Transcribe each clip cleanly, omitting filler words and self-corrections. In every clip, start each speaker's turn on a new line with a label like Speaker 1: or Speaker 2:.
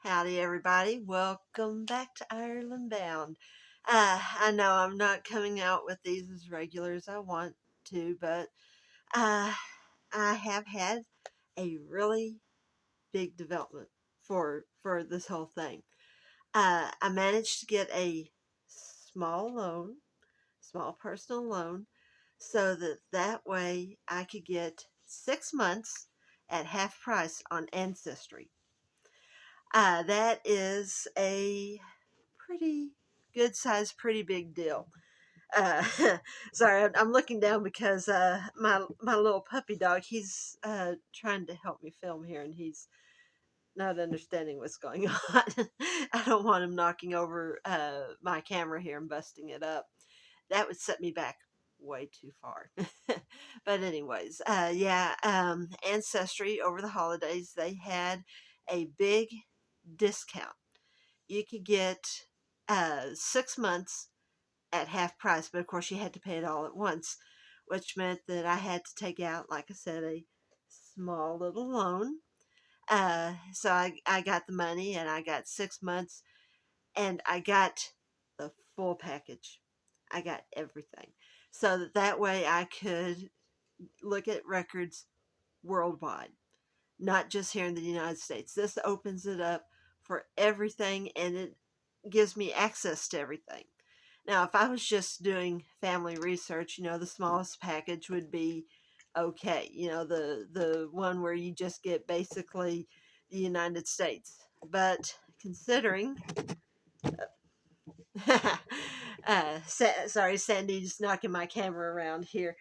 Speaker 1: Howdy, everybody. Welcome back to Ireland Bound. I know I'm not coming out with these as regular as I want to, but uh, I have had a really big development for this whole thing. I managed to get a small loan, small personal loan, so that way I could get 6 months at half price on Ancestry. That is a pretty good size, pretty big deal. Uh, sorry, I'm looking down because my little puppy dog, he's trying to help me film here, and he's not understanding what's going on. I don't want him knocking over my camera here and busting it up. That would set me back way too far. But anyways, yeah, Ancestry over the holidays, they had a big discount. You could get 6 months at half price, but of course you had to pay it all at once, which meant that I had to take out, like I said, a small little loan. So I got the money and I got 6 months and I got the full package. I got everything. So that way I could look at records worldwide, not just here in the United States. This opens it up for everything and it gives me access to everything. Now, if I was just doing family research, the smallest package would be okay. The one where you just get basically the United States. But considering, sorry, Sandy, just knocking my camera around here.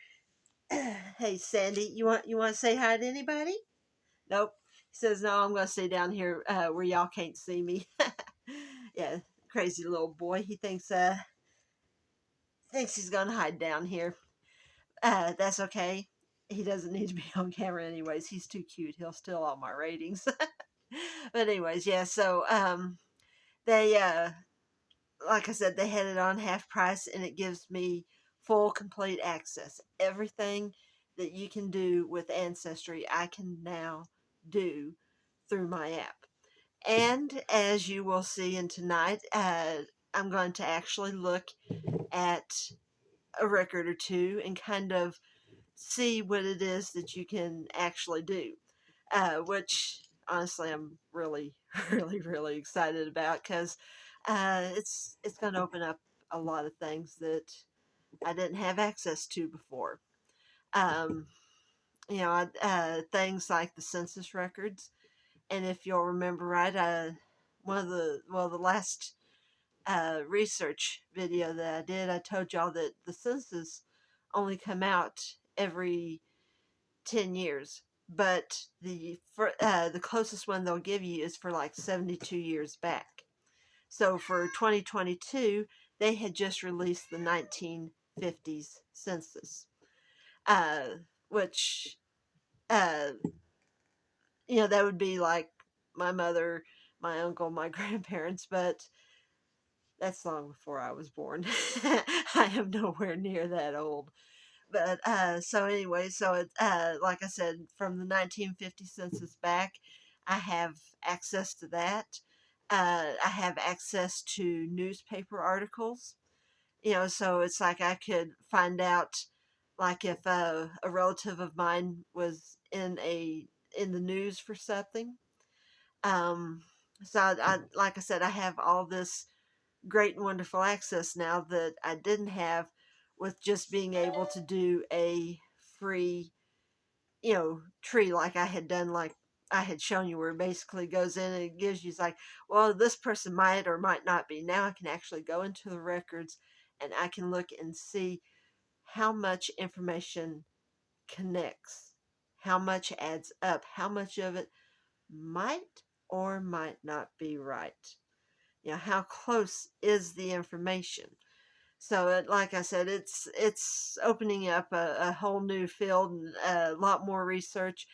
Speaker 1: Hey, Sandy, you want to say hi to anybody? Nope. He says no. I'm going to stay down here where y'all can't see me. Yeah, crazy little boy. He thinks he's gonna hide down here. That's okay. He doesn't need to be on camera anyways. He's too cute. He'll steal all my ratings. But anyways, yeah. So they like I said, they had it on half price, and it gives me full, complete access. Everything that you can do with Ancestry, I can now do through my app. And as you will see in tonight, I'm going to actually look at a record or two and kind of see what it is that you can actually do, which honestly I'm really, really excited about because it's going to open up a lot of things that I didn't have access to before. Um, things like the census records, and if you'll remember right, the last research video that I did, I told y'all that the census only come out every 10 years, but the closest one they'll give you is for like 72 years back. So for 2022, they had just released the 1950s census, uh, which uh, that would be like my mother, my uncle, my grandparents, but that's long before I was born. I am nowhere near that old. But so anyway, so it, like I said, from the 1950 census back, I have access to that. I have access to newspaper articles. So it's like I could find out, like if a relative of mine was in the news for something. Um, so like I said, I have all this great and wonderful access now that I didn't have with just being able to do a free, tree like I had done, like I had shown you, where it basically goes in and it gives you, it's like, well, this person might or might not be. Now I can actually go into the records and I can look and see how much information connects, how much adds up, how much of it might or might not be right. How close is the information? So, like I said, it's opening up a whole new field and a lot more research,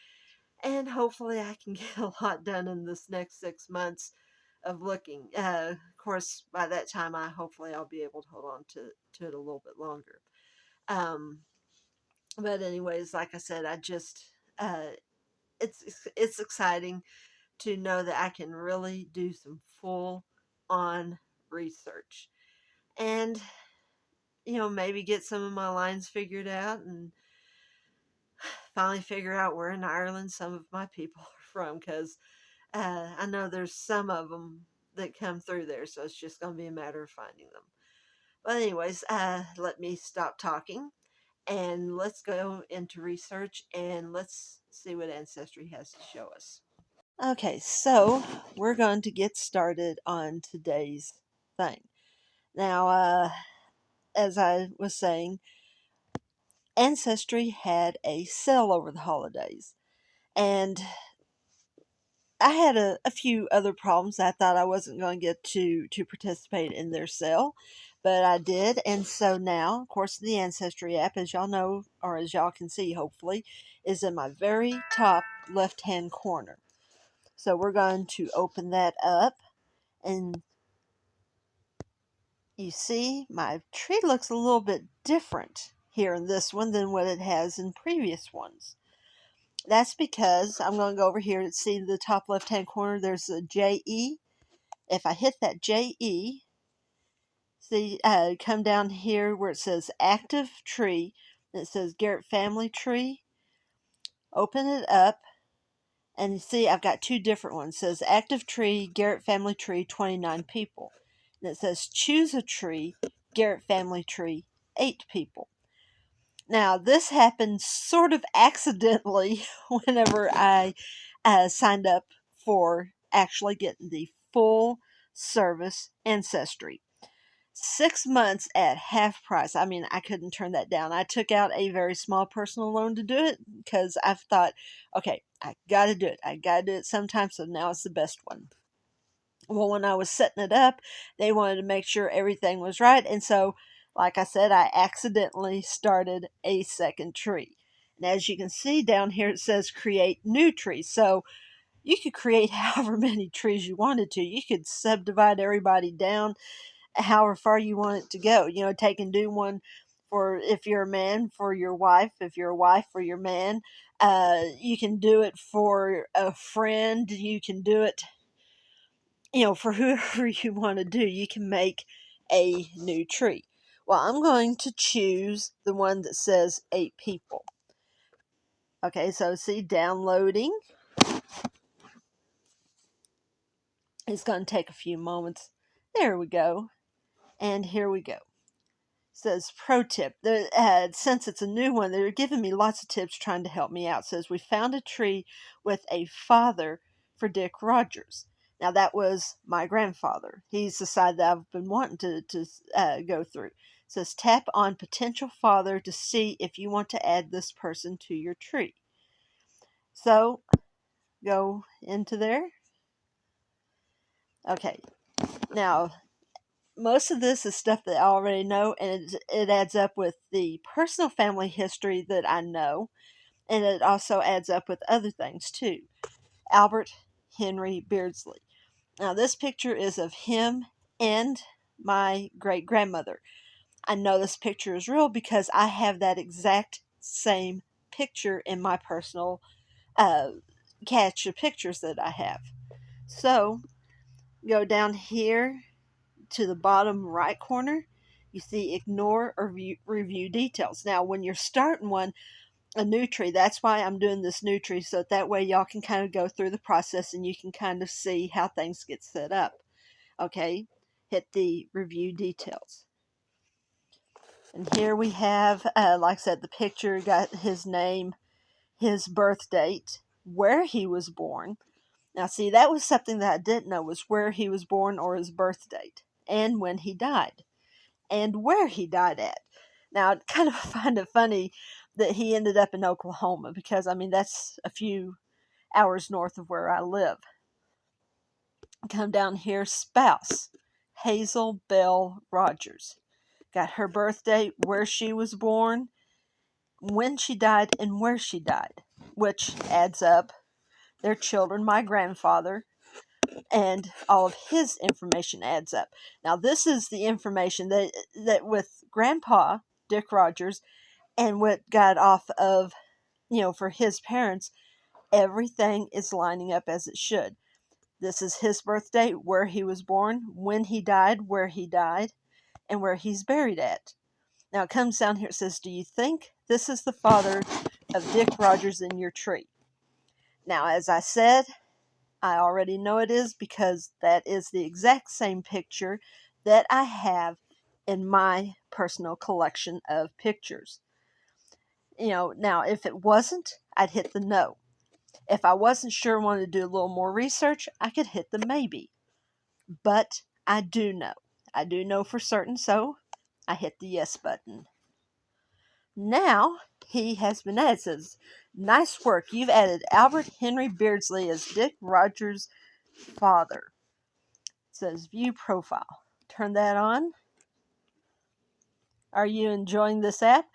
Speaker 1: and hopefully, I can get a lot done in this next 6 months of looking. Of course, by that time, hopefully I'll be able to hold on to it a little bit longer. Um, but anyways, like I said, I just it's exciting to know that I can really do some full on research and, maybe get some of my lines figured out and finally figure out where in Ireland some of my people are from, because I know there's some of them that come through there, so it's just going to be a matter of finding them. But anyways, let me stop talking and let's go into research and let's see what Ancestry has to show us. Okay, so we're going to get started on today's thing. Now, as I was saying, Ancestry had a sale over the holidays, and I had a few other problems. I thought I wasn't going to get to participate in their sale, but I did. And so now, of course, the Ancestry app, as y'all know, or as y'all can see, hopefully, is in my very top left-hand corner. So we're going to open that up, and you see my tree looks a little bit different here in this one than what it has in previous ones. That's because I'm going to go over here to see the top left-hand corner. There's a JE. If I hit that JE, see, come down here where it says Active Tree, and it says Garrett Family Tree. Open it up, and you see I've got two different ones. It says Active Tree, Garrett Family Tree, 29 people. And it says Choose a Tree, Garrett Family Tree, 8 people. Now, this happened sort of accidentally whenever I signed up for actually getting the full service Ancestry. 6 months at half price. I mean, I couldn't turn that down. I took out a very small personal loan to do it because I've thought, okay, I got to do it. I got to do it sometime, so now it's the best one. Well, when I was setting it up, they wanted to make sure everything was right. And so, like I said, I accidentally started a second tree. And as you can see down here, it says create new tree. So you could create however many trees you wanted to. You could subdivide everybody down however far you want it to go. Take and do one for, if you're a man, for your wife, if you're a wife, for your man. You can do it for a friend. You can do it, for whoever you want to do. You can make a new tree. Well, I'm going to choose the one that says 8 people. Okay, so see, downloading. It's going to take a few moments. There we go. And here we go. Says pro tip. Since it's a new one, they're giving me lots of tips trying to help me out. Says we found a tree with a father for Dick Rogers. Now that was my grandfather. He's the side that I've been wanting to go through. Says tap on potential father to see if you want to add this person to your tree. So go into there. Okay. Now most of this is stuff that I already know, and it adds up with the personal family history that I know, and it also adds up with other things too. Albert Henry Beardsley. Now, this picture is of him and my great grandmother. I know this picture is real because I have that exact same picture in my personal catch of pictures that I have. So, go down here to the bottom right corner, you see ignore or review details. Now, when you're starting a new tree, that's why I'm doing this new tree, so that way y'all can kind of go through the process and you can kind of see how things get set up. Okay, hit the review details. And here we have, like I said, the picture got his name, his birth date, where he was born. Now, see, that was something that I didn't know, was where he was born or his birth date, and when he died, and where he died at. Now, I kind of find it funny that he ended up in Oklahoma because, I mean, that's a few hours north of where I live. Come down here, spouse, Hazel Bell Rogers. Got her birthday, where she was born, when she died, and where she died, which adds up. Their children, my grandfather, and all of his information adds up. Now, this is the information that with Grandpa, Dick Rogers, and what got off of, for his parents, everything is lining up as it should. This is his birthday, where he was born, when he died, where he died, and where he's buried at. Now it comes down here, it says, do you think this is the father of Dick Rogers in your tree? Now, as I said, I already know it is, because that is the exact same picture that I have in my personal collection of pictures. Now if it wasn't, I'd hit the no. If I wasn't sure and wanted to do a little more research, I could hit the maybe. But I do know. I do know for certain, so I hit the yes button. Now he has been added. It says, nice work. You've added Albert Henry Beardsley as Dick Rogers' father. It says view profile. Turn that on. Are you enjoying this app?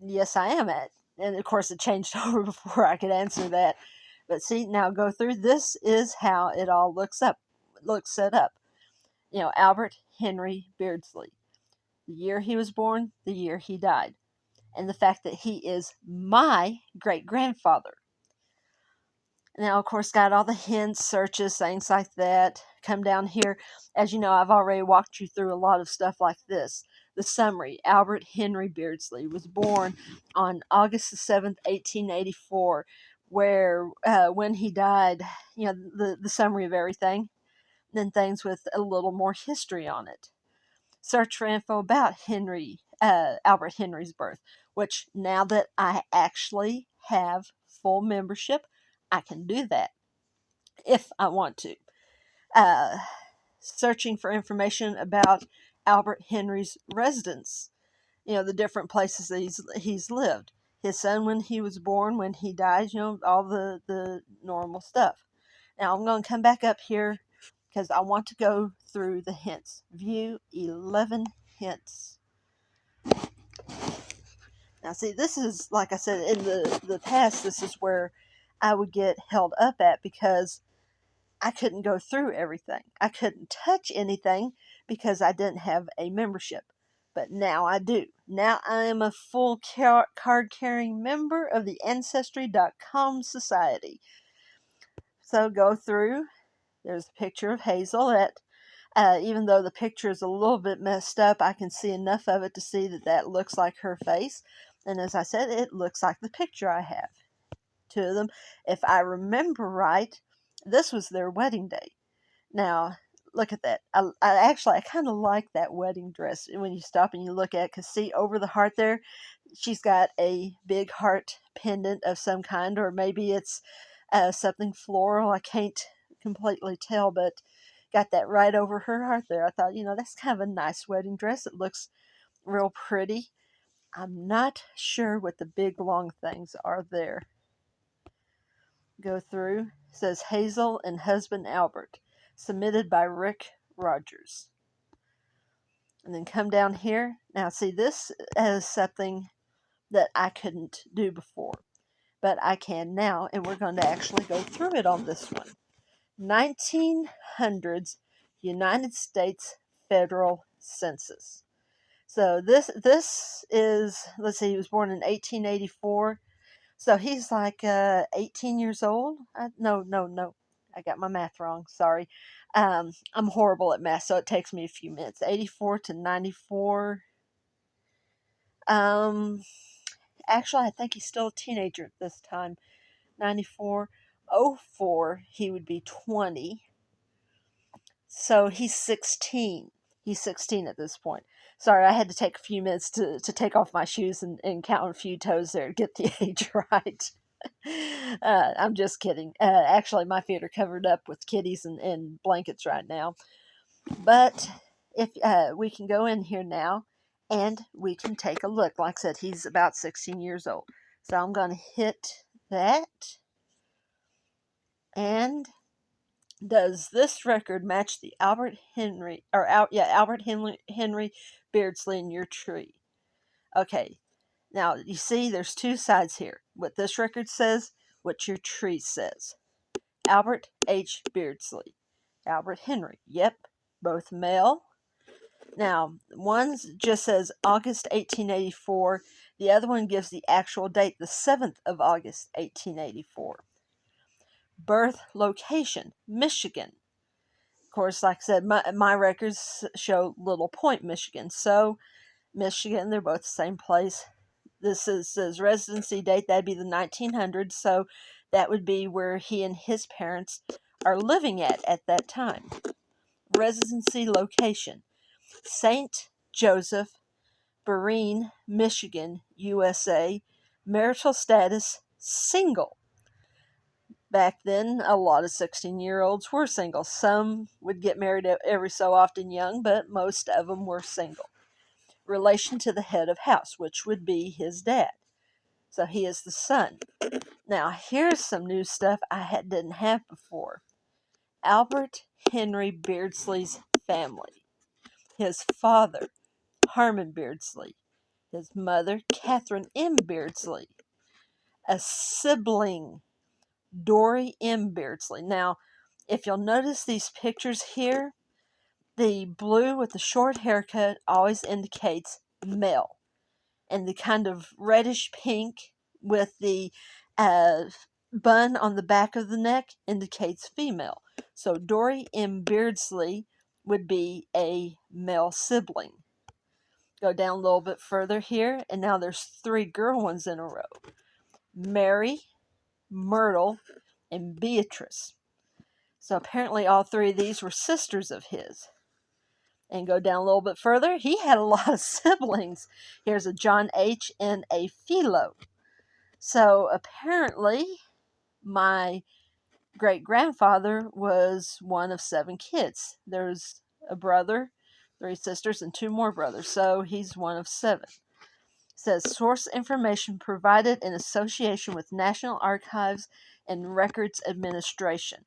Speaker 1: Yes, I am at. And of course it changed over before I could answer that. But see, now go through. This is how it all looks set up. Albert Henry Beardsley. The year he was born, the year he died. And the fact that he is my great-grandfather. Now, of course, got all the hints, searches, things like that. Come down here. As you know, I've already walked you through a lot of stuff like this. The summary: Albert Henry Beardsley was born on August the 7th, 1884, where when he died, the summary of everything. Then things with a little more history on it. Search for info about Albert Henry's birth, which now that I actually have full membership, I can do that if I want to. Searching for information about Albert Henry's residence, the different places that he's lived. His son when he was born, when he died, all the normal stuff. Now I'm going to come back up here because I want to go through the hints. View 11 hints. Now see, this is, like I said, in the past, this is where I would get held up at, because I couldn't go through everything. I couldn't touch anything because I didn't have a membership. But now I do. Now I am a full card-carrying member of the Ancestry.com Society. So go through. There's a picture of Hazel that, even though the picture is a little bit messed up, I can see enough of it to see that looks like her face. And as I said, it looks like the picture I have. Two of them, if I remember right, this was their wedding day. Now, look at that. I kind of like that wedding dress when you stop and you look at it, because see, over the heart there, she's got a big heart pendant of some kind, or maybe it's something floral. I can't completely tell, but got that right over her heart there. I thought, that's kind of a nice wedding dress. It looks real pretty. I'm not sure what the big long things are there. Go through. It says Hazel and husband Albert. Submitted by Rick Rogers. And then come down here. Now see, this is something that I couldn't do before, but I can now, and we're going to actually go through it on this one. 1900s United States Federal Census. So this is, let's see, he was born in 1884. So he's like 18 years old. No. I got my math wrong. Sorry. I'm horrible at math, so it takes me a few minutes. 84 to 94. Actually, I think he's still a teenager at this time. 94. 04, he would be 20. So he's 16. He's 16 at this point. Sorry, I had to take a few minutes to take off my shoes and count a few toes there to get the age right. I'm just kidding. Actually, my feet are covered up with kitties and blankets right now. But if we can go in here now and we can take a look. Like I said, he's about 16 years old. So I'm going to hit that. And does this record match the Albert Henry Beardsley in your tree? Okay. Now, you see, there's two sides here. What this record says, what your tree says. Albert H. Beardsley. Albert Henry. Yep, both male. Now, one just says August 1884. The other one gives the actual date, the 7th of August, 1884. Birth location, Michigan. Of course, like I said, my records show Little Point, Michigan. So, Michigan, they're both the same place. This says residency date, that'd be the 1900s. So, that would be where he and his parents are living at that time. Residency location, St. Joseph, Berrien, Michigan, USA. Marital status, single. Back then, a lot of 16-year-olds were single. Some would get married every so often young, but most of them were single. Relation to the head of house, which would be his dad. So he is the son. Now, here's some new stuff I didn't have before. Albert Henry Beardsley's family. His father, Harmon Beardsley. His mother, Catherine M. Beardsley. A sibling, Dory M. Beardsley. Now, if you'll notice these pictures here, the blue with the short haircut always indicates male. And the kind of reddish pink with the bun on the back of the neck indicates female. So Dory M. Beardsley would be a male sibling. Go down a little bit further here, and now there's 3 girl ones in a row. Mary, Myrtle, and Beatrice. So apparently all 3 of these were sisters of his. And go down a little bit further, he had a lot of siblings. Here's a John H. and a Philo. So apparently my great-grandfather was one of 7 kids. There's a brother, 3 sisters, and 2 more brothers. So he's one of 7. It says source information provided in association with National Archives and Records Administration.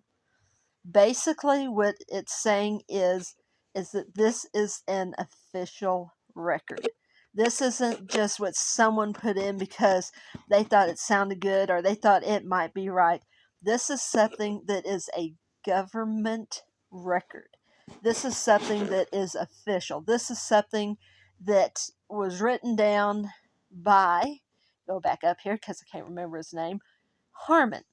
Speaker 1: Basically, what it's saying is that this is an official record. This isn't just what someone put in because they thought it sounded good or they thought it might be right. This is something that is a government record. This is something that is official. This is something that was written down by, go back up here because I can't remember his name, Harmon.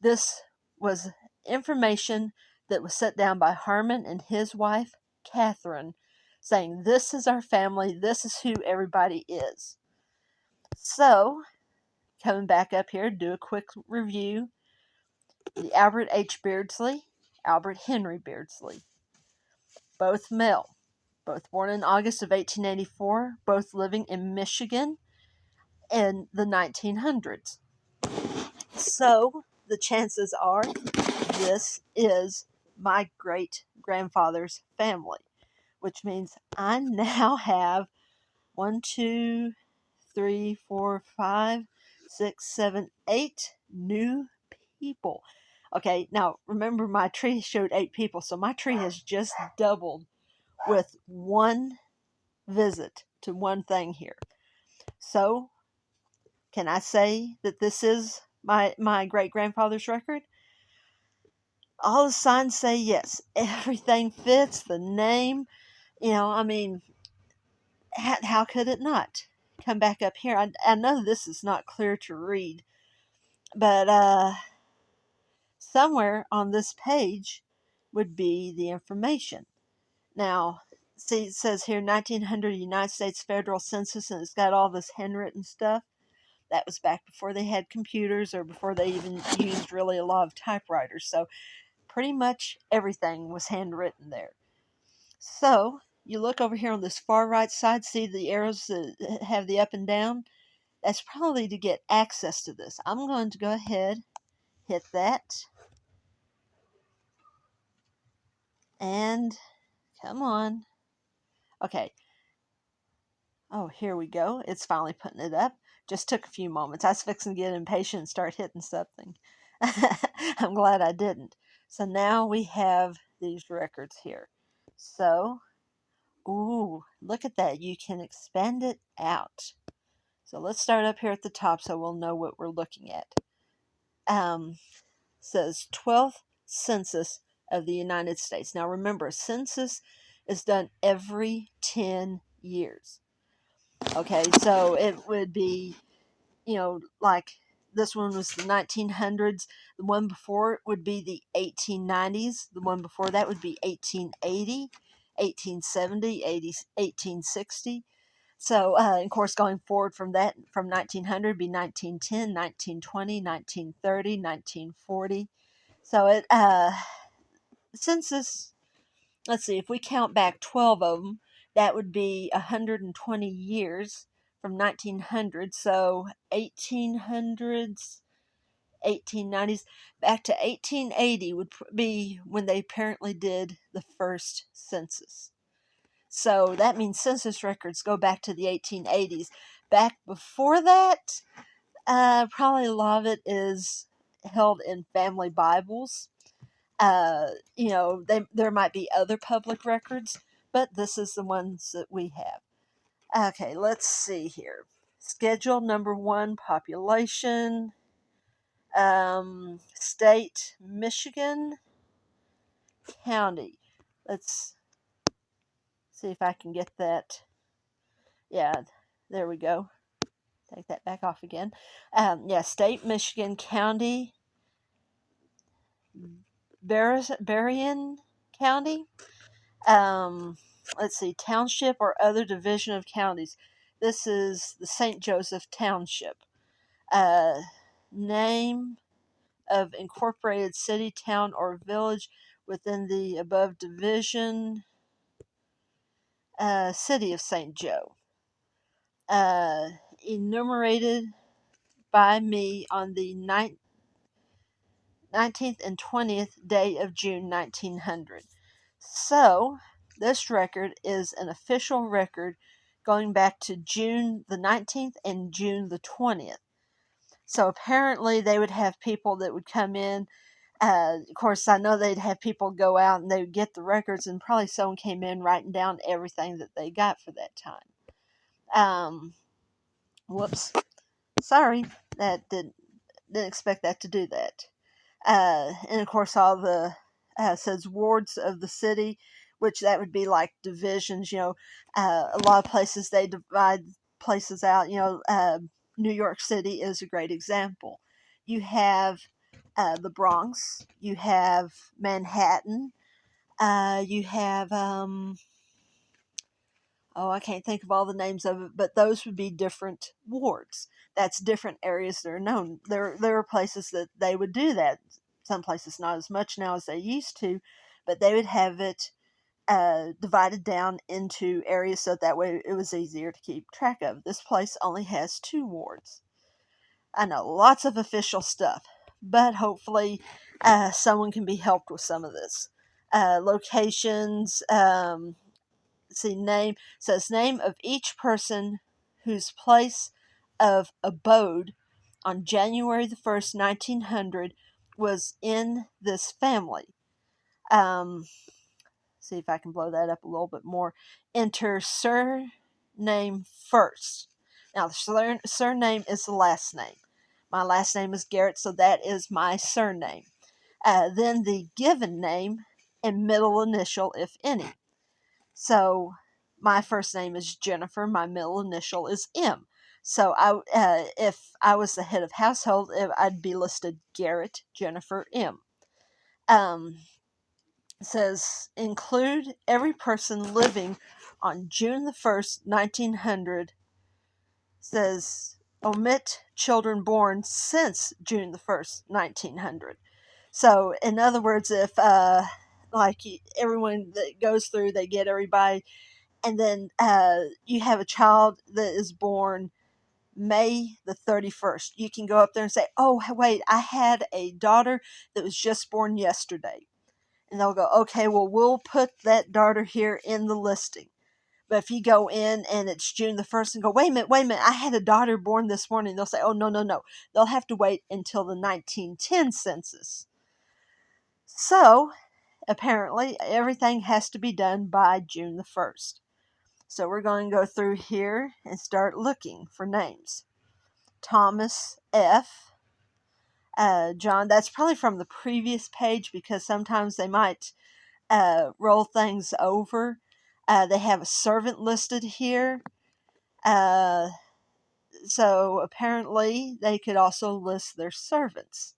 Speaker 1: This was information that was set down by Harmon and his wife, Catherine, saying, this is our family, this is who everybody is. So, coming back up here, do a quick review. The Albert H. Beardsley, Albert Henry Beardsley. Both male. Both born in August of 1884, both living in Michigan in the 1900s. So, the chances are this is my great-grandfather's family, which means I now have 1, 2, 3, 4, 5, 6, 7, 8 new people. Okay, now remember my tree showed 8 people, so my tree has just doubled with one visit to one thing here. So, can I say that this is my great-grandfather's record? All the signs say yes. Everything fits, the name, I mean, how could it not? Come back up here. I know this is not clear to read, but somewhere on this page would be the information. Now, see, it says here 1900 United States Federal Census, and it's got all this handwritten stuff. That was back before they had computers or before they even used really a lot of typewriters. So pretty much everything was handwritten there. So you look over here on this far right side, see the arrows that have the up and down? That's probably to get access to this. I'm going to go ahead, hit that, and come on. Okay. Oh, here we go. It's finally putting it up. Just took a few moments. I was fixing to get impatient and start hitting something. I'm glad I didn't. So now we have these records here. So, ooh, look at that. You can expand it out. So let's start up here at the top so we'll know what we're looking at. Says 12th Census of the United States. Now remember, a census is done every 10 years. Okay, so it would be, like this one was the 1900s. The one before it would be the 1890s. The one before that would be 1880, 1870, 1860. So, of course, going forward from that, from 1900, be 1910, 1920, 1930, 1940. So it census. Let's see, if we count back 12 of them, that would be 120 years from 1900. So 1800s, 1890s, back to 1880 would be when they apparently did the first census. So that means census records go back to the 1880s. Back before that, probably a lot of it is held in family Bibles. There might be other public records, but this is the ones that we have. Okay, let's see here. Schedule number 1, population, state, Michigan, county. Let's see if I can get that. Yeah, there we go. Take that back off again. State, Michigan, county, Berrien County. Let's see, township or other division of counties. This is the St. Joseph Township. Name of incorporated city, town, or village within the above division. City of St. Joe. Enumerated by me on the 19th and 20th day of June 1900. So, this record is an official record going back to June the 19th and June the 20th. So, apparently, they would have people that would come in. Of course, I know they'd have people go out and they would get the records, and probably someone came in writing down everything that they got for that time. Whoops. Sorry, that didn't expect that to do that. And of course, all the says wards of the city, which that would be like divisions. A lot of places they divide places out. New York City is a great example. You have the Bronx, you have Manhattan, you have I can't think of all the names of it, but those would be different wards. That's different areas that are known. There are places that they would do that. Some places not as much now as they used to, but they would have it divided down into areas so that way it was easier to keep track of. This place only has 2 wards. I know, lots of official stuff, but hopefully someone can be helped with some of this. Locations, name, says name of each person whose place of abode on January the 1st, 1900 was in this family. See if I can blow that up a little bit more. Enter surname first. Now, the surname is the last name. My last name is Garrett, so that is my surname. Then the given name and middle initial, if any. So my first name is Jennifer. My middle initial is M. So if I was the head of household, I'd be listed Garrett Jennifer M. Says include every person living on June the 1st, 1900. Says omit children born since June the 1st, 1900. So in other words, if like everyone that goes through, they get everybody, and then you have a child that is born May the 31st. You can go up there and say, oh, wait, I had a daughter that was just born yesterday. And they'll go, okay, well, we'll put that daughter here in the listing. But if you go in and it's June the 1st and go, wait a minute, I had a daughter born this morning. They'll say, oh, no. They'll have to wait until the 1910 census. So, apparently, everything has to be done by June the 1st. So we're going to go through here and start looking for names. Thomas F. John, that's probably from the previous page because sometimes they might roll things over. They have a servant listed here. So apparently they could also list their servants.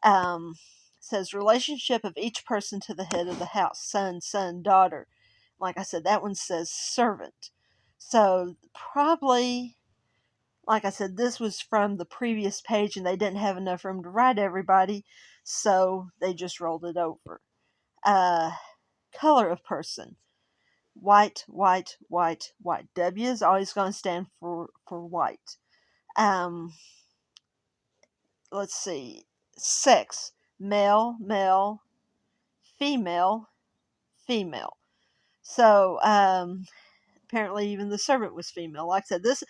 Speaker 1: Um, says relationship of each person to the head of the house, son, daughter. Like I said, that one says servant. So probably, like I said, this was from the previous page and they didn't have enough room to write everybody, so they just rolled it over. Color of person. White, white, white, white. W is always going to stand for white. Let's see. Sex. Male, male, female, female. So, apparently even the servant was female. Like I said, this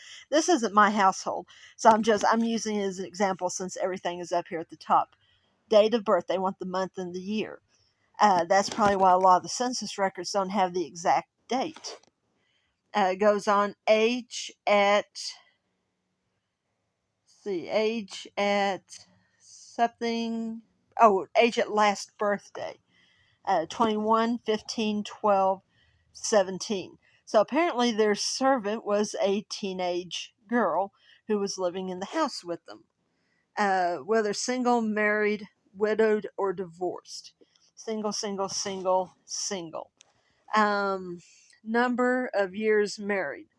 Speaker 1: isn't my household, so I'm using it as an example since everything is up here at the top. Date of birth, they want the month and the year. That's probably why a lot of the census records don't have the exact date. It goes on age at something. Oh, age at last birthday. 21, 15, 12, 17. So apparently their servant was a teenage girl who was living in the house with them. Whether single, married, widowed, or divorced. Single, single, single, single. Number of years married.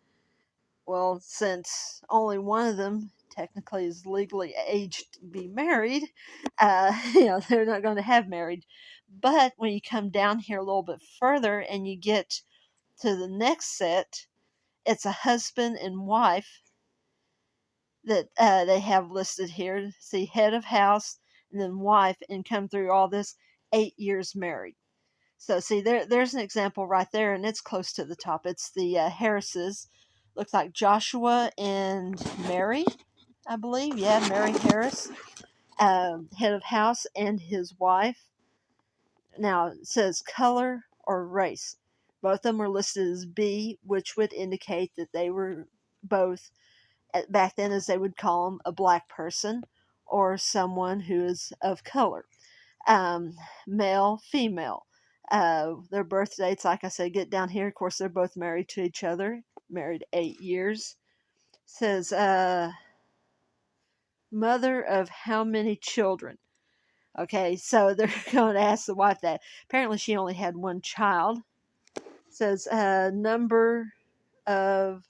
Speaker 1: Well, since only one of them technically is legally aged to be married, they're not going to have married. But when you come down here a little bit further and you get to the next set, it's a husband and wife that they have listed here. See, head of house and then wife, and come through all this 8 years married. So see, there's an example right there, and it's close to the top. It's the Harrises. Looks like Joshua and Mary, I believe. Yeah, Mary Harris, head of house, and his wife. Now, it says color or race. Both of them were listed as B, which would indicate that they were both, back then as they would call them, a black person or someone who is of color. Male, female. Their birth dates, like I said, get down here. Of course, they're both married to each other, married 8 years. Says, mother of how many children? Okay, so they're going to ask the wife that. Apparently, she only had one child. Says, number of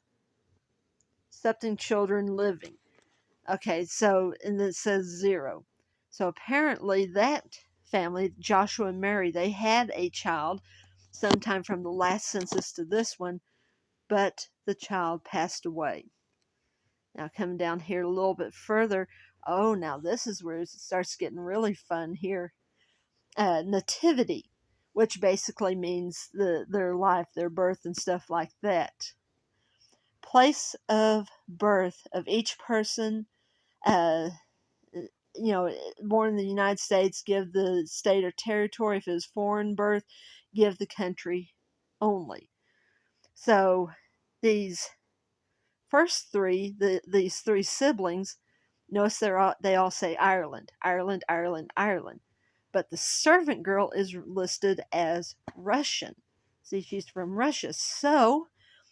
Speaker 1: something children living. Okay, so, and it says 0. So apparently that family, Joshua and Mary, they had a child sometime from the last census to this one, but the child passed away. Now coming down here a little bit further, oh, now this is where it starts getting really fun here. Nativity, which basically means their life, their birth and stuff like that. Place of birth of each person, born in the United States, give the state or territory. If it was foreign birth, give the country only. So these first three, these three siblings, notice they all say Ireland, Ireland, Ireland, Ireland. But the servant girl is listed as Russian. See, she's from Russia. So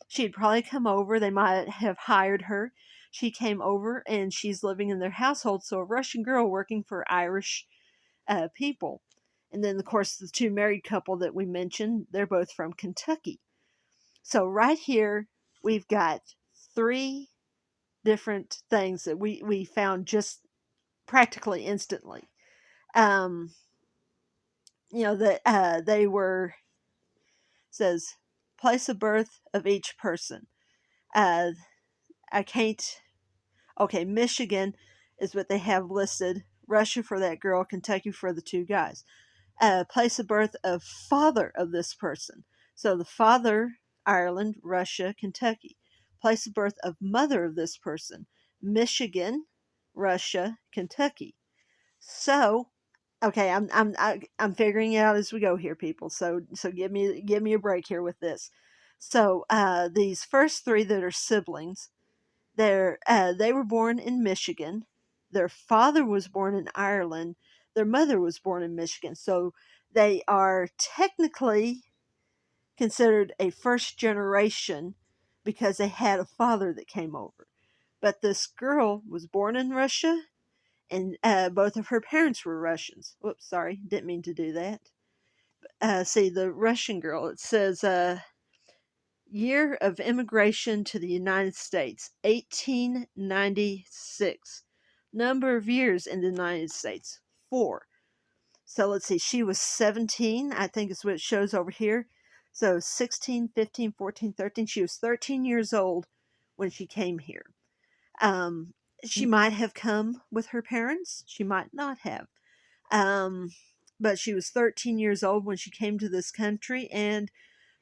Speaker 1: she'd probably come over. They might have hired her. She came over and she's living in their household. So a Russian girl working for Irish people. And then, of course, the two married couple that we mentioned, they're both from Kentucky. So right here, we've got 3 different things that we found just practically instantly. That they were, says, place of birth of each person. I can't, okay, Michigan is what they have listed. Russia for that girl, Kentucky for the 2 guys. Place of birth of father of this person. So the father, Ireland, Russia, Kentucky. Place of birth of mother of this person, Michigan, Russia, Kentucky. So, okay, I'm figuring it out as we go here, people. So give me a break here with this. So these first 3 that are siblings, they were born in Michigan. Their father was born in Ireland. Their mother was born in Michigan. So they are technically considered a first generation because they had a father that came over. But this girl was born in Russia, and both of her parents were Russians. Whoops, sorry, didn't mean to do that. See, the Russian girl, it says, year of immigration to the United States, 1896. Number of years in the United States, 4. So let's see, she was 17, I think is what it shows over here. So 16, 15, 14, 13. She was 13 years old when she came here. She might have come with her parents. She might not have. But she was 13 years old when she came to this country, and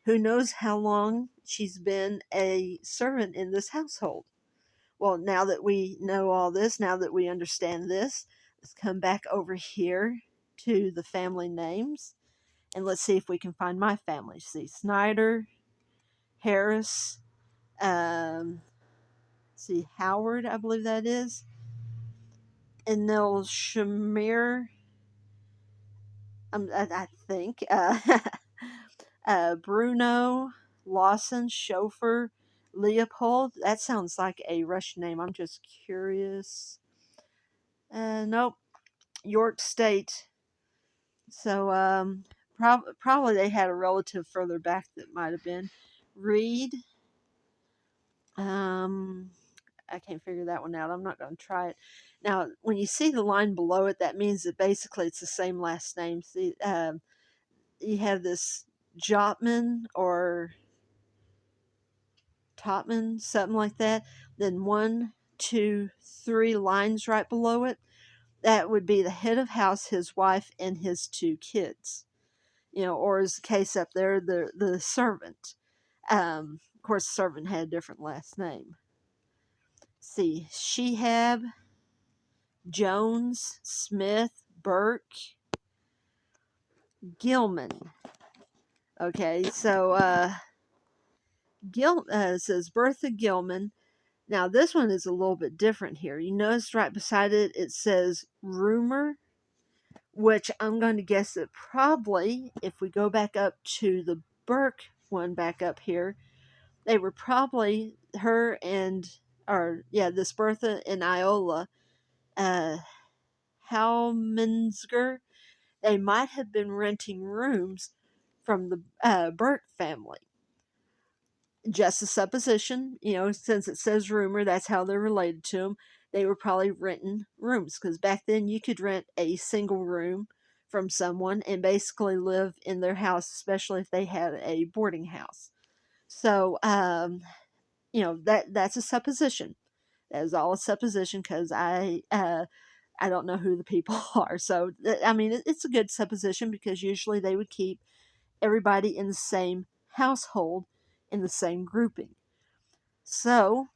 Speaker 1: who knows how long she's been a servant in this household. Well, now that we know all this, now that we understand this, let's come back over here to the family names, and let's see if we can find my family. See, Snyder, Harris, see, Howard, I believe that is, and Nil Shamir, I think, Bruno, Lawson, Chauffeur, Leopold. That sounds like a Russian name. I'm just curious. Nope. York State. So, probably they had a relative further back that might have been. Reed. I can't figure that one out. I'm not going to try it. Now, when you see the line below it, that means that basically it's the same last name. See, you have this Jotman or Topman, something like that. Then 1, 2, 3 lines right below it. That would be the head of house, his wife, and his 2 kids. Or as the case up there, the servant. Of course, the servant had a different last name. See, Shehab, Jones, Smith, Burke, Gilman. Okay, so it says Bertha Gilman. Now this one is a little bit different here. You notice right beside it, it says rumor, which I'm going to guess that probably, if we go back up to the Burke one back up here, they were probably her and, this Bertha and Iola Halmansger. They might have been renting rooms from the Burke family. Just a supposition, since it says rumor, that's how they're related to them. They were probably renting rooms, because back then you could rent a single room from someone and basically live in their house, especially if they had a boarding house. So, that's a supposition. That is all a supposition, because I don't know who the people are. So, I mean, it's a good supposition, because usually they would keep everybody in the same household in the same grouping. So,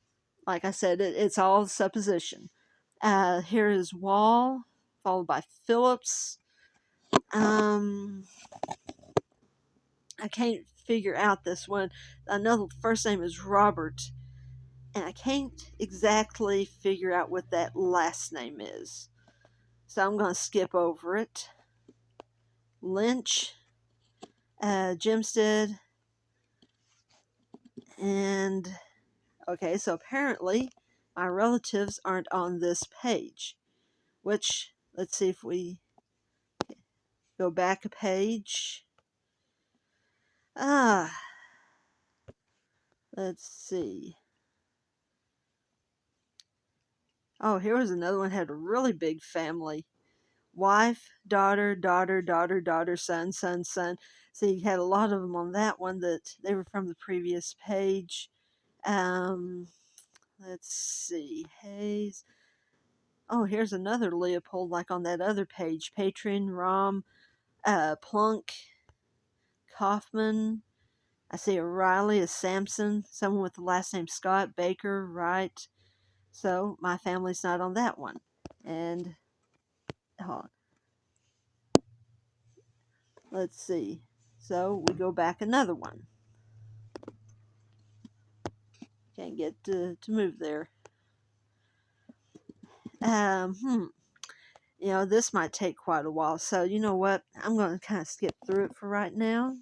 Speaker 1: like I said, it's all supposition. Here is Wall, followed by Phillips. I can't figure out this one. I know the first name is Robert, and I can't exactly figure out what that last name is. So I'm going to skip over it. Lynch, Jimstead, and okay, so apparently my relatives aren't on this page, which, let's see if we go back a page. Let's see. Oh, here was another one, had a really big family. Wife, daughter, daughter, daughter, daughter, son, son, son. So you had a lot of them on that one that they were from the previous page. Let's see. Hayes. Oh, here's another Leopold, like on that other page. Patron, Rom, Plunk, Kaufman. I see a Riley, a Sampson, someone with the last name Scott, Baker, Wright. So my family's not on that one. And hold on. Let's see. So we go back another one. Can't get to move there. This might take quite a while. So you know what? I'm going to kind of skip through it for right now.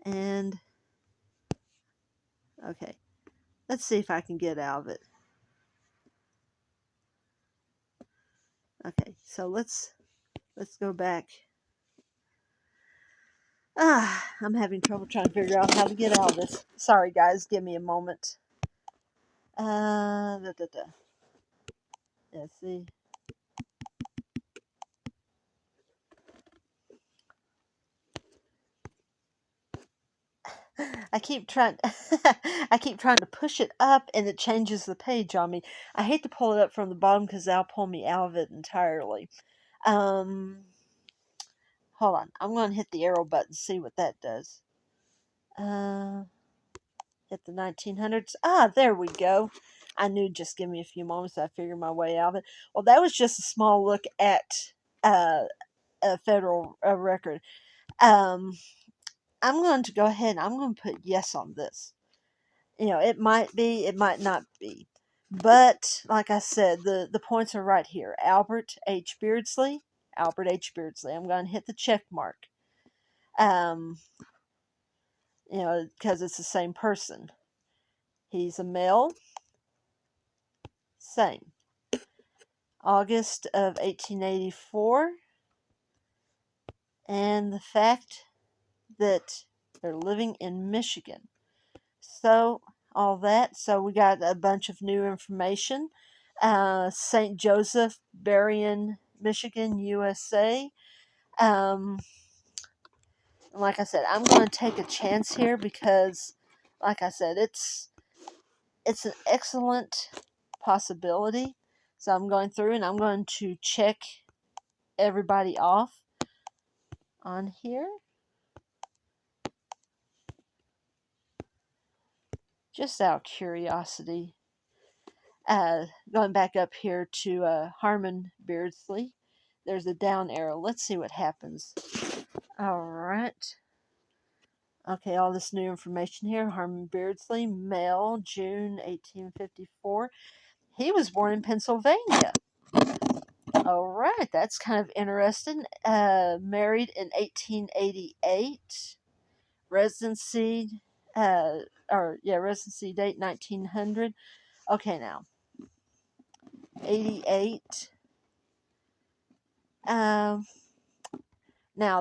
Speaker 1: And okay, let's see if I can get out of it. Okay, so let's go back. I'm having trouble trying to figure out how to get out of this. Sorry, guys. Give me a moment. Let's see. I keep trying I keep trying to push it up and it changes the page on me. I hate to pull it up from the bottom because that'll pull me out of it entirely. Hold on. I'm going to hit the arrow button, see what that does. Hit the 1900s. There we go. I knew, just give me a few moments. I figured my way out of it. Well, that was just a small look at a federal record. I'm going to go ahead and I'm going to put yes on this. It might be, it might not be. But, like I said, the points are right here. Albert H. Beardsley. Albert H. Beardsley. I'm going to hit the check mark. Because it's the same person. He's a male. Same. August of 1884. And the fact that they're living in Michigan. So, all that. So, we got a bunch of new information. St. Joseph, Berrien, Michigan, USA. Like I said, I'm going to take a chance here because, like I said, it's an excellent possibility. So I'm going through and I'm going to check everybody off on here. Just out of curiosity. Going back up here to Harmon Beardsley. There's a down arrow. Let's see what happens. All right. Okay, all this new information here. Harmon Beardsley, male, June 1854. He was born in Pennsylvania. All right, that's kind of interesting. Married in 1888. Residency, residency date 1900. Okay, now 88. Now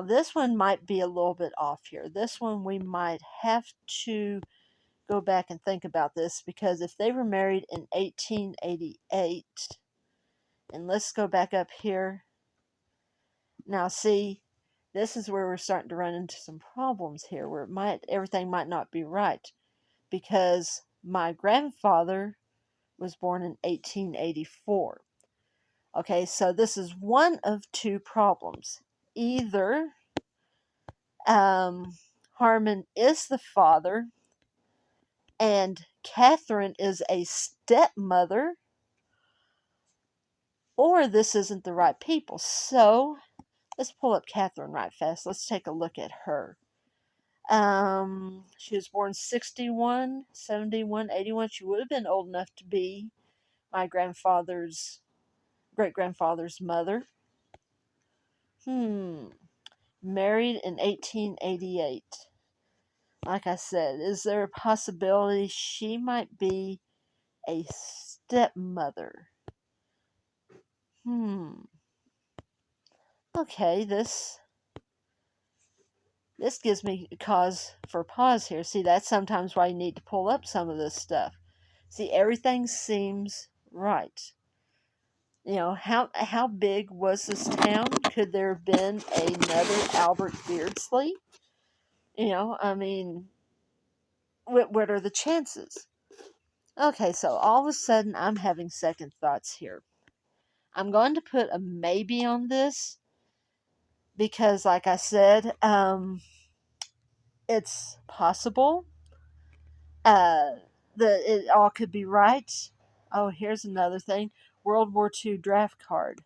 Speaker 1: this one might be a little bit off here. This one we might have to go back and think about this because if they were married in 1888, and let's go back up here. Now see, this is where we're starting to run into some problems here where everything might not be right because my grandfather was born in 1884. Okay, so this is one of two problems. Either Harmon is the father and Catherine is a stepmother, or this isn't the right people. So let's pull up Catherine right fast. Let's take a look at her. She was born 61, 71, 81. She would have been old enough to be my grandfather's great-grandfather's mother. Married in 1888. Like I said, is there a possibility she might be a stepmother? Okay, this gives me cause for pause here. See, that's sometimes why you need to pull up some of this stuff. See, everything seems right. How big was this town? Could there have been another Albert Beardsley? I mean, what are the chances? Okay, so all of a sudden I'm having second thoughts here. I'm going to put a maybe on this because, like I said, it's possible that it all could be right. Oh, here's another thing. World War II draft card.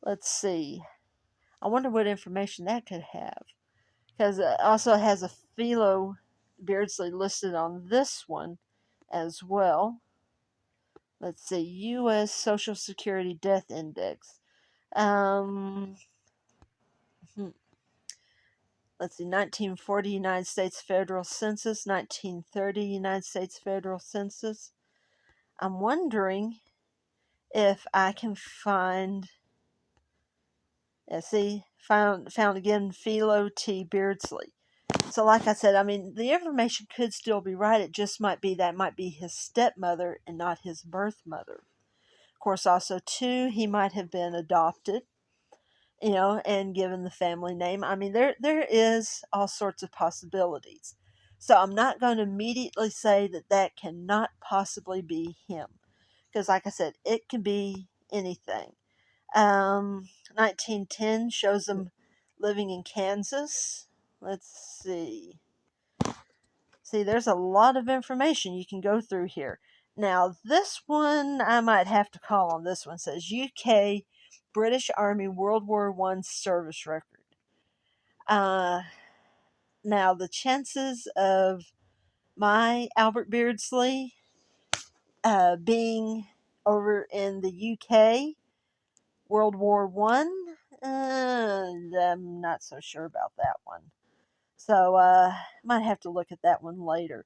Speaker 1: Let's see. I wonder what information that could have. Because it also has a Philo Beardsley listed on this one as well. Let's see. U.S. Social Security Death Index. Let's see. 1940 United States Federal Census. 1930 United States Federal Census. I'm wondering if I can find, found again, Philo T. Beardsley. So like I said, I mean, the information could still be right. It just might be that might be his stepmother and not his birth mother. Of course, also, too, he might have been adopted, and given the family name. I mean, there is all sorts of possibilities. So I'm not going to immediately say that that cannot possibly be him. Because like I said, it can be anything. 1910 shows him living in Kansas. Let's see. See, there's a lot of information you can go through here. Now, this one, I might have to call on this one. It says UK British Army World War I service record. Now, the chances of my Albert Beardsley being over in the UK World War One, I'm not so sure about that one. So might have to look at that one later.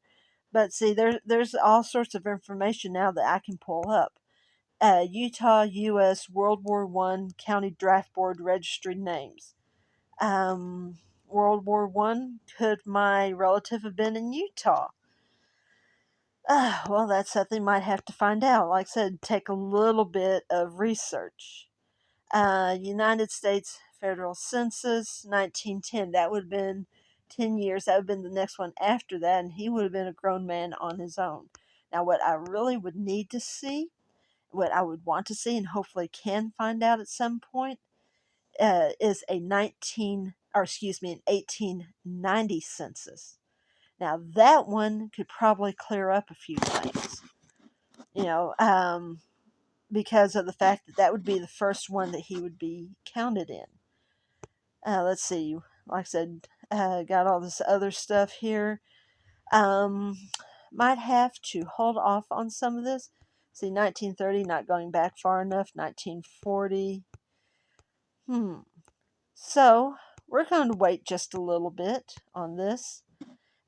Speaker 1: But see, there's all sorts of information now that I can pull up. Utah, U.S. World War One County Draft Board Registry names. World War One. Could my relative have been in Utah? Well, that's something might have to find out. Like I said, take a little bit of research. United States Federal Census, 1910. That would have been 10 years. That would have been the next one after that, and he would have been a grown man on his own. Now, what I really would need to see, what I would want to see, and hopefully can find out at some point, is an 1890 census. Now, that one could probably clear up a few things, you know, because of the fact that that would be the first one that he would be counted in. Let's see, like I said, got all this other stuff here. Might have to hold off on some of this. See, 1930, not going back far enough. 1940. So, we're going to wait just a little bit on this.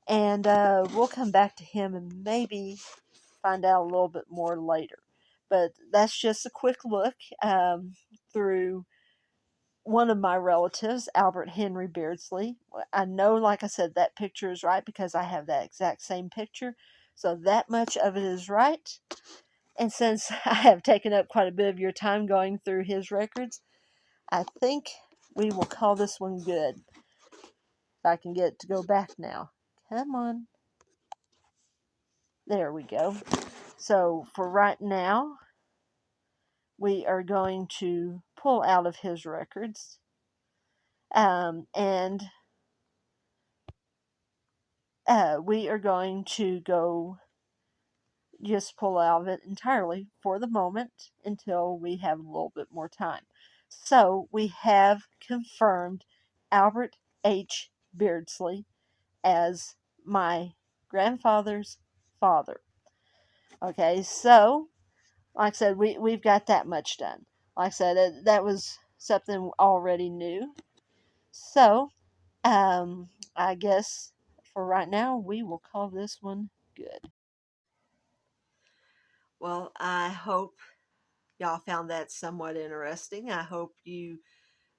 Speaker 1: And we'll come back to him and maybe find out a little bit more later. But that's just a quick look through one of my relatives, Albert Henry Beardsley. I know, like I said, that picture is right because I have that exact same picture. So that much of it is right. And since I have taken up quite a bit of your time going through his records, I think we will call this one good. If I can get it to go back now. Come on. There we go. So for right now, we are going to pull out of his records. And we are going to go just pull out of it entirely for the moment until we have a little bit more time. So we have confirmed Albert H. Beardsley as my grandfather's father. Okay, so like I said, we've got that much done. Like I said, that was something already new. So, I guess for right now, we will call this one good. Well, I hope y'all found that somewhat interesting. I hope you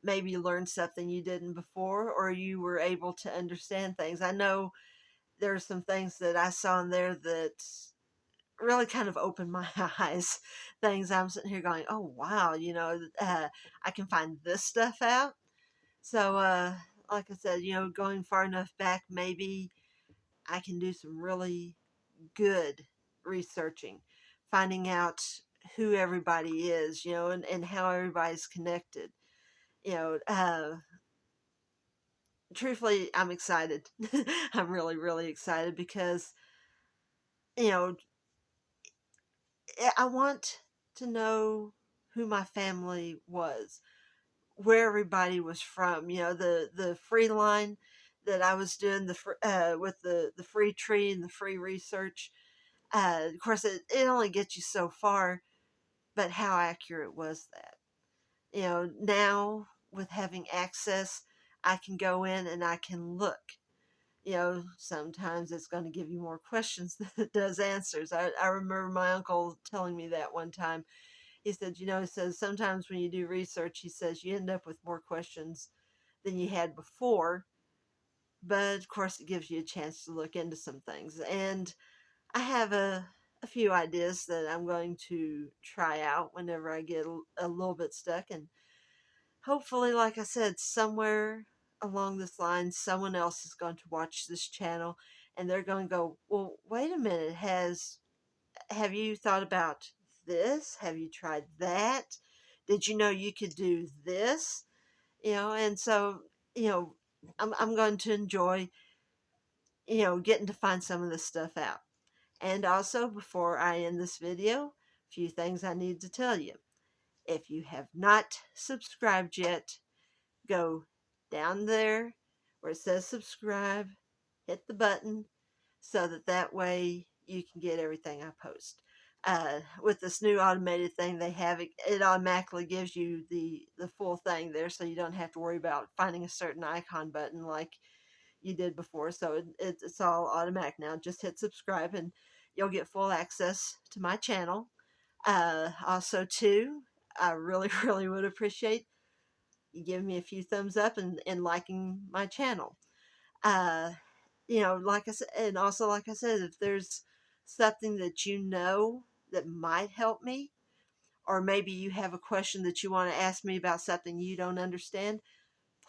Speaker 1: maybe learned something you didn't before, or you were able to understand things. I know there's some things that I saw in there that really kind of opened my eyes. Things I'm sitting here going, oh, wow, I can find this stuff out. So, like I said, going far enough back, maybe I can do some really good researching, finding out who everybody is, and how everybody's connected. You know, uh, Truthfully, I'm excited. I'm really, really excited because, you know, I want to know who my family was, where everybody was from. The free line that I was doing with the free tree and the free research. Of course, it only gets you so far, but how accurate was that? Now with having access, I can go in and I can look. sometimes it's going to give you more questions than it does answers. I remember my uncle telling me that one time. He said, he says sometimes when you do research, he says you end up with more questions than you had before. But of course, it gives you a chance to look into some things. And I have a few ideas that I'm going to try out whenever I get a little bit stuck. And hopefully, like I said, somewhere along this line, someone else is going to watch this channel and they're going to go, well, wait a minute, have you thought about this? Have you tried that? Did you know you could do this? And so, you know, I'm going to enjoy, getting to find some of this stuff out. And also, before I end this video, a few things I need to tell you. If you have not subscribed yet, go down there where it says subscribe, hit the button so that way you can get everything I post. With this new automated thing they have, it automatically gives you the full thing there, so you don't have to worry about finding a certain icon button like you did before. So it's all automatic now. Just hit subscribe and you'll get full access to my channel. Also, too, I really, really would appreciate you giving me a few thumbs up and liking my channel. Uh, like I said, and also, like I said, if there's something that that might help me, or maybe you have a question that you want to ask me about something you don't understand,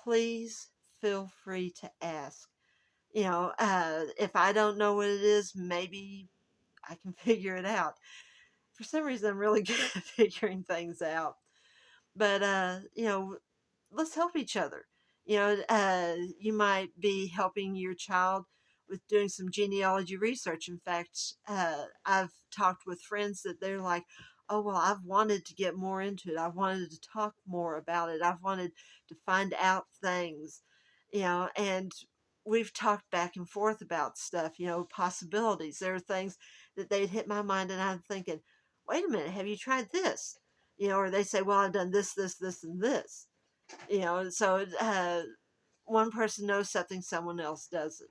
Speaker 1: please feel free to ask. If I don't know what it is, maybe I can figure it out. For some reason, I'm really good at figuring things out. But, let's help each other. You might be helping your child with doing some genealogy research. In fact, I've talked with friends that they're like, oh, well, I've wanted to get more into it. I've wanted to talk more about it. I've wanted to find out things, and we've talked back and forth about stuff, possibilities. There are things that they'd hit my mind, and I'm thinking, wait a minute, have you tried this? Or they say, well, I've done this, this, this, and this. So one person knows something someone else doesn't.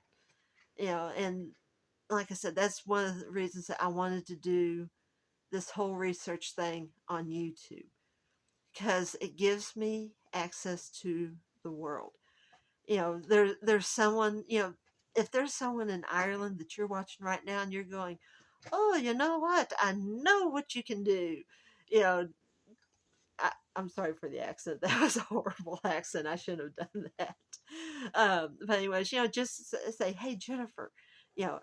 Speaker 1: And like I said, that's one of the reasons that I wanted to do this whole research thing on YouTube, because it gives me access to the world. There's someone, if there's someone in Ireland that you're watching right now and you're going, oh, you know what? I know what you can do. You know, I'm sorry for the accent. That was a horrible accent. I shouldn't have done that. But anyways, just say, hey, Jennifer, you know,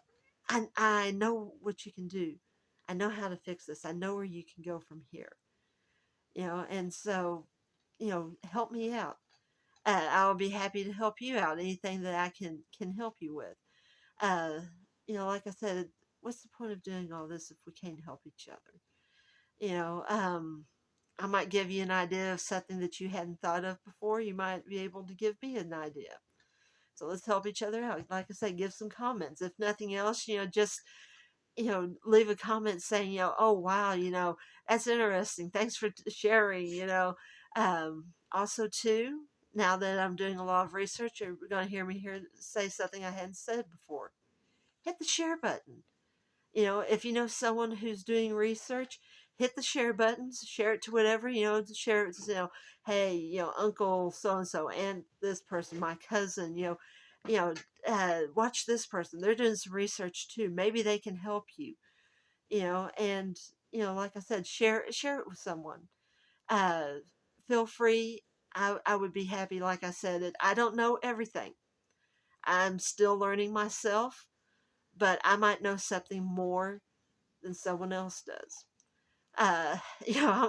Speaker 1: I know what you can do. I know how to fix this. I know where you can go from here. And so, help me out. I'll be happy to help you out. Anything that I can help you with. Uh, like I said, what's the point of doing all this if we can't help each other? You know, I might give you an idea of something that you hadn't thought of before. You might be able to give me an idea. So let's help each other out. Like I said, give some comments. If nothing else, just, leave a comment saying, oh, wow, that's interesting. Thanks for sharing, Also, too, now that I'm doing a lot of research, you're going to hear me say something I hadn't said before. Hit the share button. If you know someone who's doing research, hit the share buttons, share it to whatever, share it to, hey, uncle so-and-so and this person, my cousin, watch this person. They're doing some research too. Maybe they can help you, and, like I said, share it with someone. Uh, Feel free. I would be happy. Like I said, I don't know everything. I'm still learning myself, but I might know something more than someone else does. Uh,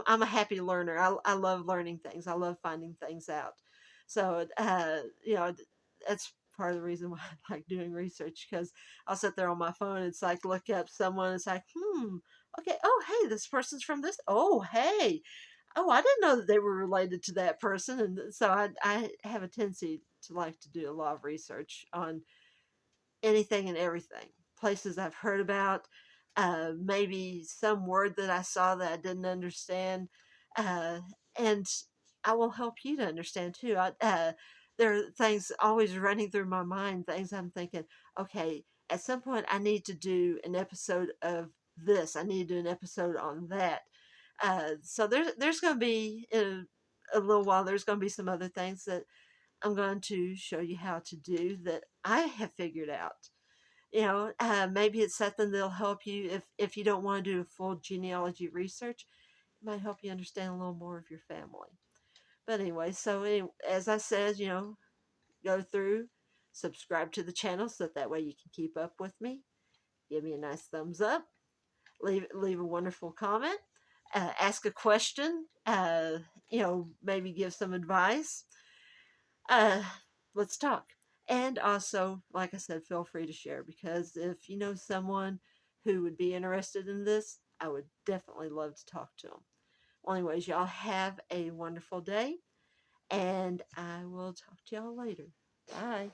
Speaker 1: I'm a happy learner. I love learning things. I love finding things out. So, that's part of the reason why I like doing research, because I'll sit there on my phone. It's like, look up someone. It's like, okay. Oh, hey, this person's from this. Oh, hey. Oh, I didn't know that they were related to that person. And so I have a tendency to like to do a lot of research on anything and everything. Places I've heard about, maybe some word that I saw that I didn't understand, and I will help you to understand too. there are things always running through my mind, things I'm thinking, okay, at some point I need to do an episode of this. I need to do an episode on that. So there's going to be in a little while. There's going to be some other things that I'm going to show you how to do that I have figured out. Maybe it's something that'll help you if you don't want to do a full genealogy research. It might help you understand a little more of your family. But anyway, as I said, go through, subscribe to the channel so that way you can keep up with me. Give me a nice thumbs up. Leave a wonderful comment. Ask a question. Maybe give some advice. Uh, let's talk. And also, like I said, feel free to share, because if you know someone who would be interested in this, I would definitely love to talk to them. Well, anyways, y'all have a wonderful day, and I will talk to y'all later. Bye.